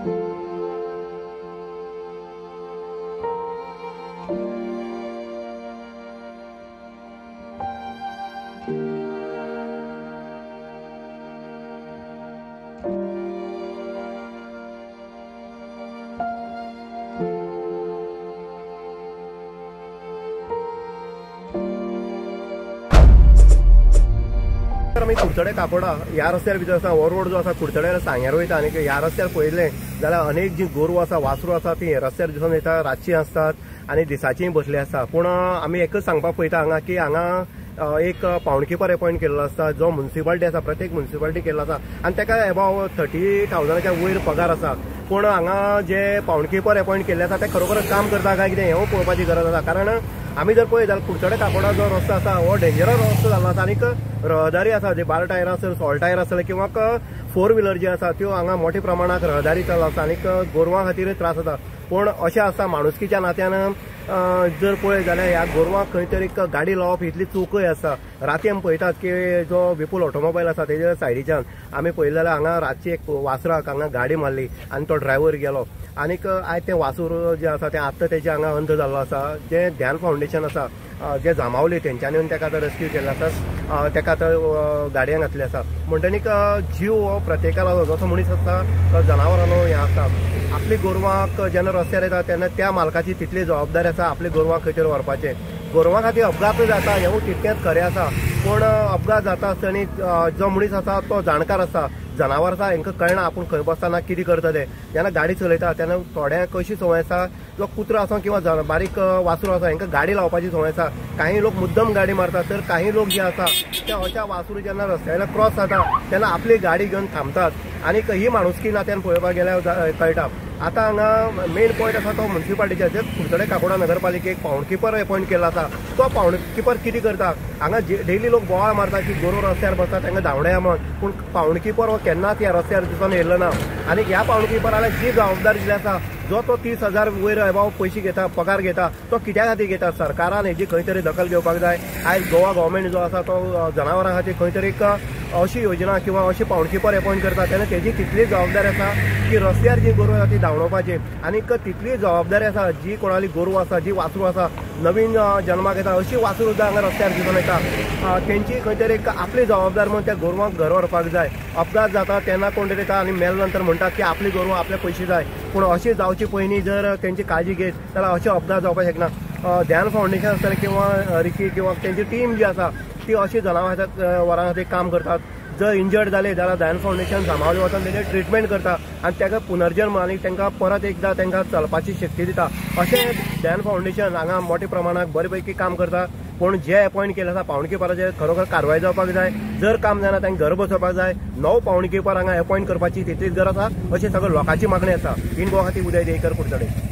आमी कुडचडे काकोडा ह्या रस्त्यार भितर आसा हो रोड जो आसा कुडचड्यार सांग्यार वयता आनी ह्या रस्त्यार पळयलें जाल्यार अनेक जी गोरवां आसा वासरू आसा ती रस्त्यार दिसून येता रातची असतात आनी दिसाचीय बसली आसता। पूण आमी एकच सांगपाक पळयता हांगा की हांगा एक पावणकीपर अपॉइंट केल्लो आसता जो म्युनिसिपालिटी आसा प्रत्येक म्युनिसिपालिटी केल्लो आसा आनी ताका अबाव 30,000च्या वयर पगार आसा। पूण हांगा जे पावणकीपर अपॉइंट केल्ले आसा ते खरोखरच काम करता काय कितें हें पळोवपाची गरज आसा। कारण आमी जर पळयत जाल्यार कुडचडे काकोडा जो रस्तो आसा हो डेंजरस रस्तो जाल्लो आसा आनीक रहदारी आसा जे बार टायर आसत सॉल्ट टायर आसले किंवा 4 व्हिलर जी आसा त्यो हांगा मोठ्या प्रमाणात रहदारी चालू आसा आनीक गोरवां खातीर त्रास जाता। पूण अशें आसा माणुसकीच्या नात्यान जर पळयत जाल्यार ह्या गोरवांक खंय तरी गाडी लावप इतली चूकय आसा। राती आमी पळयतात की जो विपुल ऑटोमोबाईल आसा तेच्या सायडीच्यान आमी पळयलें जाल्यार हांगा रातची एक वासराक हांगा गाडी मारली आनी तो ड्रायव्हर गेलो आनीक आयज तें वासूर जें आसा तें आत्तां तेजे हांगा अंत जाल्लो आसा। जें ध्यान फावंडेशन आसा जे जामावले तेंच्यांनी येवन ताका आतां रेस्क्यू केल्लो आसा ताका आतां गाडयांत घातले आसा। म्हणटनीक जीव हो प्रत्येकालो जसो मनीस आसता तो जनावरांनो हें आसता। आपली गोरवांक जेन्ना रस्त्यार येता तेन्ना त्या मालकाची तितली जबाबदारी आसा आपली गोरवांक खंय तरी व्हरपाचें। गोरवां खातीर अपघात जाता हें तितकेंच खरें आसा पूण अपघात जाता आसतना जो मनीस आसा तो जाणकार आसा जनावर आसा हांकां कळना आपूण खंय बसतना कितें करता तें। जेन्ना गाडी चलयता तेन्ना थोड्यांक कशी संवय आसा जो कुत्रो आसूं किंवा बारीक वासरू आसा हांकां गाडी लावपाची संवय आसा। काही लोक मुद्दम गाडी मारतात तर काही लोक जे आसा ते अशा वासरू जेन्ना रस्त्यार क्रॉस जाता तेन्ना आपली गाडी घेवन थांबतात आनीक ही माणुसकी नात्यान पळोवपाक गेल्यार कळटा। आतां हांगा मेन पॉयंट आसा तो म्युनिसिपालिटीचे जे कुडचडे काकोडा नगरपालिकेक पावणकीपर अपॉइंट केल्लो आसा तो पावणकीपर कितें करता हांगा डेली लोक बोवाळ मारता की गोरवां रस्त्यार बसता तांकां धांवड्या म्हण पूण पावणकीपर हो केन्नाच ह्या रस्त्यार दिसून येयल्लो ना। आनी ह्या पावणकीपराक जी जबाबदारी दिली आसा जो तो 30,000 वयर अबाव पयशे घेता पगार घेता तो कित्या खातीर घेता सरकारान हेजी खंय तरी दखल घेवपाक जाय। आयज गोवा गव्हर्मेंट जो आसा तो जनावरां खातीर खंय तरी अशी योजना किंवा अशी पावणकीपर अपॉइंट करता तेन्ना तेजी तितली जबाबदारी आसा की रस्त्यार जी गोरवां आसा ती धांवडोवपाची आनीक तितली जबाबदारी आसा जी कोणाली गोरवां आसा जी वासरू आसा नवीन जन्माक येता अशी वासरू सुद्दां हांगा रस्त्यार दिसून येता तेंची खंय तरी आपली जबाबदार म्हणून त्या गोरवांक घर व्हरपाक जाय। अपघात जाता तेन्ना कोण तरी येता आनी मेल नंतर म्हणटात की आपली गोरवां आपले पयशे जाय पूण अशी जावची पयलीं जर तेंची काळजी घेत जाल्यार अशे अपघात जावपाक शकना। ध्यान फावंडेशन आसतलें किंवा रिकी किंवा तेंची टीम जी आसा ती अशी जनावरांच्या वरां खातीर काम करतात। जर इंजर्ड जाले जाल्यार ध्यान फावंडेशन जामावले वचून तेजें ट्रिटमेंट करता आनी ताका पुनर्जन्म आनी तांकां परत एकदां तांकां चलपाची शक्ती दिता। अशें ध्यान फावंडेशन हांगा मोठ्या प्रमाणात बरे पैकी काम करता। पूण जे अपॉइंट केले आसा पावणकीपराचेर खरोखर कारवाय जावपाक जाय। जर काम जायना तांकां घर बसोवपाक जाय। नवो पावणकीपर हांगा अपॉइंट करपाची तितलीच गरज आसा अशी सगळ्या लोकांची मागणी आसा। इन गोवा खातीर उदय देयकर कुडचडे।